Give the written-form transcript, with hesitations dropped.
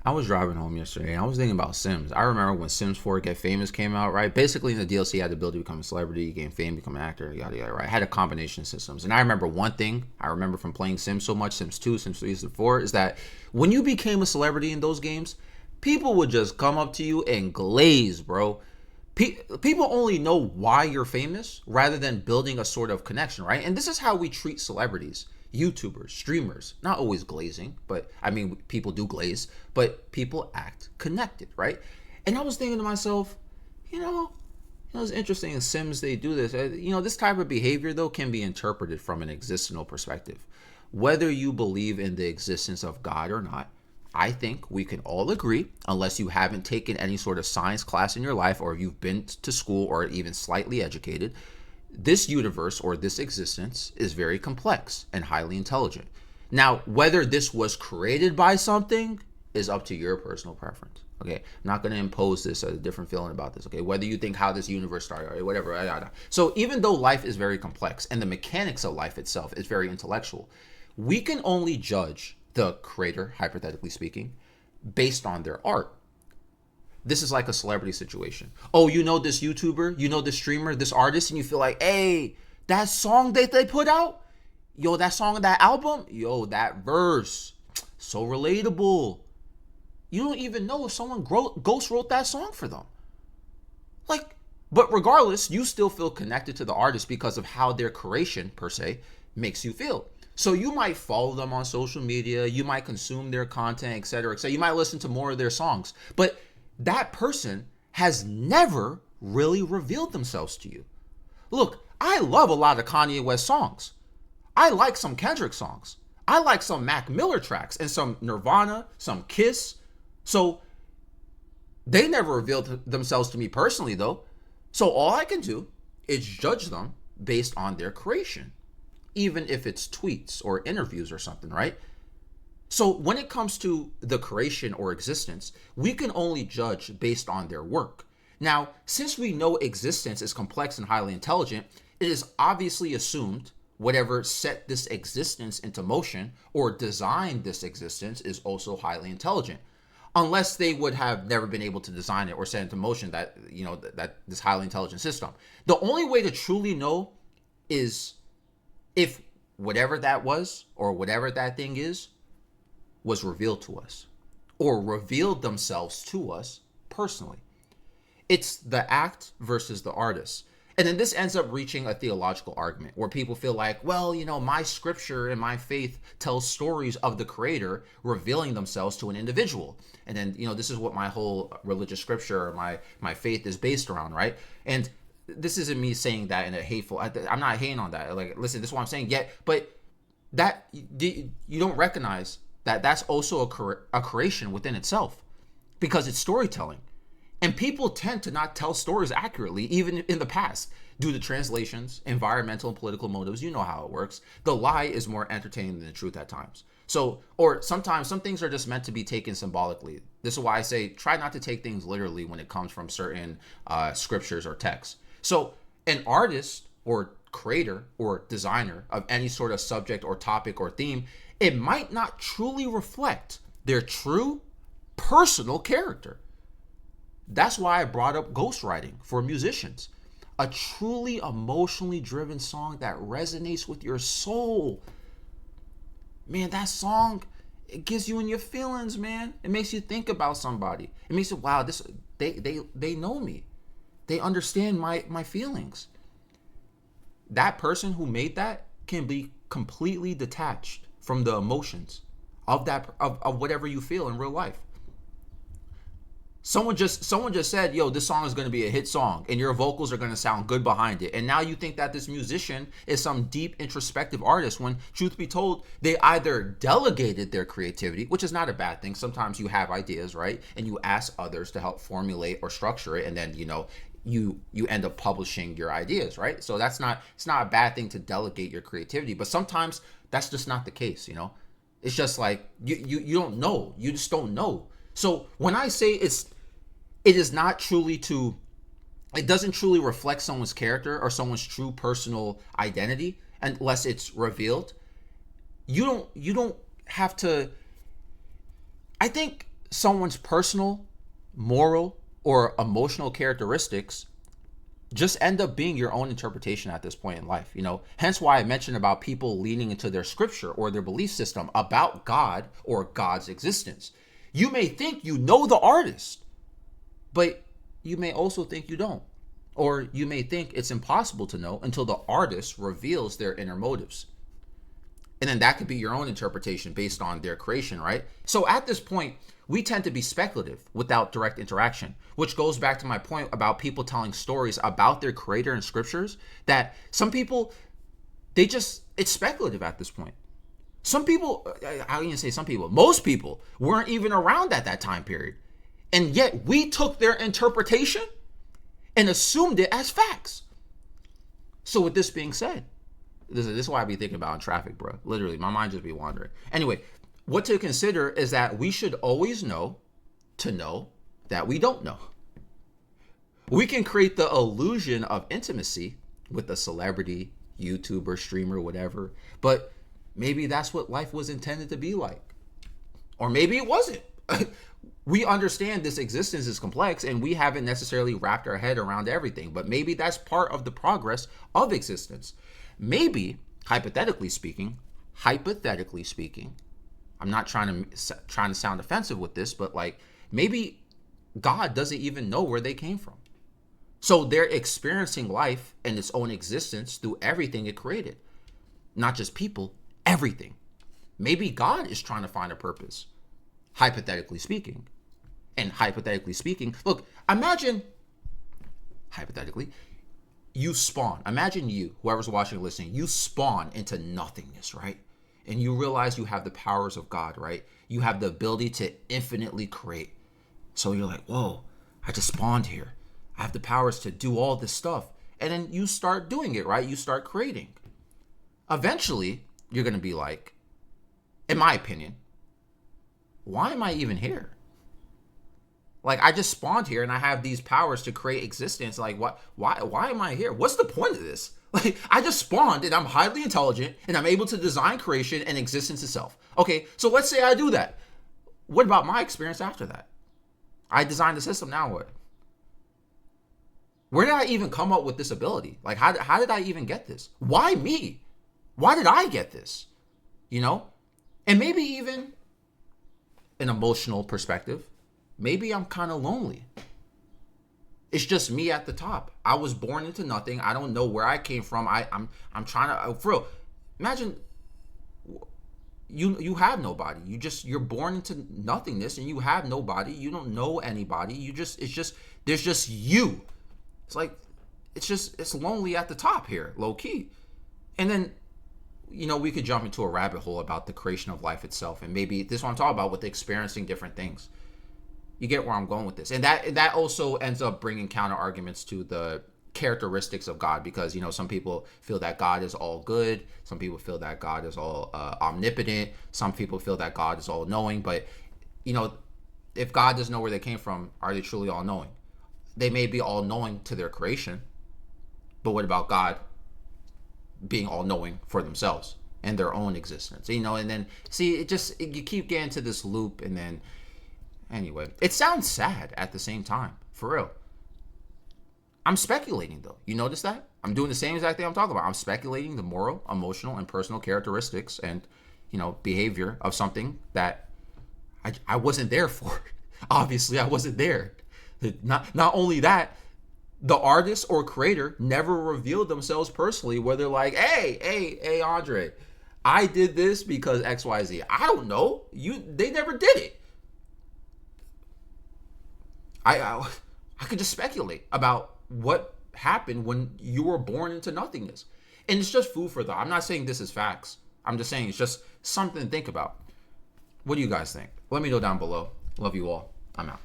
I was driving home yesterday and I was thinking about Sims. I remember when Sims 4 Get Famous came out, right? Basically, in the DLC, you had the ability to become a celebrity, gain fame, become an actor, yada, yada, right? It had a combination of systems. And I remember one thing I remember from playing Sims so much, Sims 2, Sims 3, Sims 4, is that when you became a celebrity in those games, people would just come up to you and glaze, bro. People only know why you're famous rather than building a sort of connection, right? And this is how we treat celebrities, YouTubers, streamers. Not always glazing, but I mean, people do glaze, but people act connected, right? And I was thinking to myself, you know, it's interesting in Sims they do this. This type of behavior though can be interpreted from an existential perspective. Whether you believe in the existence of God or not, I think we can all agree, unless you haven't taken any sort of science class in your life or you've been to school or even slightly educated, this universe or this existence is very complex and highly intelligent. Now, whether this was created by something is up to your personal preference. Okay, I'm not going to impose this a different feeling about this. Okay, whether you think how this universe started or whatever. So even though life is very complex and the mechanics of life itself is very intellectual, we can only judge the creator, hypothetically speaking, based on their art. This is like a celebrity situation. Oh, you know this YouTuber, you know this streamer, this artist, and you feel like, hey, that song that they put out, yo, that song, that album, yo, that verse, so relatable. You don't even know if someone ghost wrote that song for them. Like, but regardless, you still feel connected to the artist because of how their creation, per se, makes you feel. So you might follow them on social media, you might consume their content, etc., etc. You might listen to more of their songs, but that person has never really revealed themselves to you. Look, I love a lot of Kanye West songs. I like some Kendrick songs. I like some Mac Miller tracks and some Nirvana, some Kiss. So they never revealed themselves to me personally, though. So all I can do is judge them based on their creation, even if it's tweets or interviews or something, right? So when it comes to the creation or existence, we can only judge based on their work. Now, since we know existence is complex and highly intelligent, it is obviously assumed whatever set this existence into motion or designed this existence is also highly intelligent. Unless they would have never been able to design it or set into motion that this highly intelligent system. The only way to truly know is if whatever that was or whatever that thing is was revealed to us or revealed themselves to us personally. It's the act versus the artist. And then this ends up reaching a theological argument where people feel like, well, my scripture and my faith tells stories of the creator revealing themselves to an individual. And then, this is what my whole religious scripture or my faith is based around, right? And this isn't me saying that in a hateful, I'm not hating on that. Like, listen, this is what I'm saying. Yet, but that you don't recognize that that's also a creation within itself because it's storytelling. And people tend to not tell stories accurately, even in the past, due to translations, environmental and political motives. You know how it works. The lie is more entertaining than the truth at times. So, or sometimes some things are just meant to be taken symbolically. This is why I say try not to take things literally when it comes from certain scriptures or texts. So an artist or creator or designer of any sort of subject or topic or theme, it might not truly reflect their true personal character. That's why I brought up ghostwriting for musicians. A truly emotionally driven song that resonates with your soul. Man, that song, it gives you in your feelings, man. It makes you think about somebody. It makes you, wow, they know me. They understand my feelings. That person who made that can be completely detached from the emotions of whatever you feel in real life. Someone just said, yo, this song is going to be a hit song and your vocals are going to sound good behind it. And now you think that this musician is some deep introspective artist when, truth be told, they either delegated their creativity, which is not a bad thing. Sometimes you have ideas, right? And you ask others to help formulate or structure it. And then, you end up publishing your ideas, right? So it's not a bad thing to delegate your creativity. But sometimes that's just not the case, It's just like you don't know. You just don't know. So when I say it doesn't truly reflect someone's character or someone's true personal identity unless it's revealed. You don't have to. I think someone's personal, moral, or emotional characteristics just end up being your own interpretation at this point in life. Hence why I mentioned about people leaning into their scripture or their belief system about God or God's existence. You may think you know the artist, but you may also think you don't. Or you may think it's impossible to know until the artist reveals their inner motives. And then that could be your own interpretation based on their creation, right? So at this point, we tend to be speculative without direct interaction, which goes back to my point about people telling stories about their creator in scriptures, that some people, it's speculative at this point. Some people, I don't even say some people, most people weren't even around at that time period. And yet we took their interpretation and assumed it as facts. So with this being said, this is why I be thinking about in traffic, bro. Literally, my mind just be wandering. Anyway, what to consider is that we should always know to know that we don't know. We can create the illusion of intimacy with a celebrity, YouTuber, streamer, whatever, but maybe that's what life was intended to be like. Or maybe it wasn't. We understand this existence is complex and we haven't necessarily wrapped our head around everything, but maybe that's part of the progress of existence. Maybe, hypothetically speaking, I'm not trying to sound offensive with this, but like maybe God doesn't even know where they came from. So they're experiencing life and its own existence through everything it created. Not just people, everything. Maybe God is trying to find a purpose, hypothetically speaking. And hypothetically speaking, look, imagine, hypothetically, you spawn. Imagine you, whoever's watching or listening, you spawn into nothingness, right? And you realize you have the powers of God, right? You have the ability to infinitely create. So you're like, whoa, I just spawned here. I have the powers to do all this stuff. And then you start doing it, right? You start creating. Eventually, you're going to be like, in my opinion, why am I even here? Like, I just spawned here and I have these powers to create existence. Like, why am I here? What's the point of this? Like, I just spawned and I'm highly intelligent and I'm able to design creation and existence itself. Okay, so let's say I do that. What about my experience after that? I designed the system, now what? Where did I even come up with this ability? Like, how did I even get this? Why me? Why did I get this? And maybe even an emotional perspective. Maybe I'm kind of lonely. It's just me at the top. I was born into nothing. I don't know where I came from. I'm trying to, for real, imagine you have nobody. You're born into nothingness and you have nobody. You don't know anybody. There's just you. It's like, it's lonely at the top here, low key. And then, we could jump into a rabbit hole about the creation of life itself. And maybe this is what I'm talking about with experiencing different things. You get where I'm going with this. And that also ends up bringing counter arguments to the characteristics of God, because, some people feel that God is all good. Some people feel that God is all omnipotent. Some people feel that God is all knowing. But, if God doesn't know where they came from, are they truly all knowing? They may be all knowing to their creation. But what about God being all knowing for themselves and their own existence? And then see, you keep getting to this loop, and then anyway, it sounds sad at the same time, for real. I'm speculating though. You notice that? I'm doing the same exact thing I'm talking about. I'm speculating the moral, emotional, and personal characteristics and, behavior of something that I wasn't there for. Obviously, I wasn't there. Not only that, the artist or creator never revealed themselves personally, where they're like, hey, Andre, I did this because XYZ. I don't know. They never did it. I could just speculate about what happened when you were born into nothingness. And it's just food for thought. I'm not saying this is facts. I'm just saying it's just something to think about. What do you guys think? Let me know down below. Love you all. I'm out.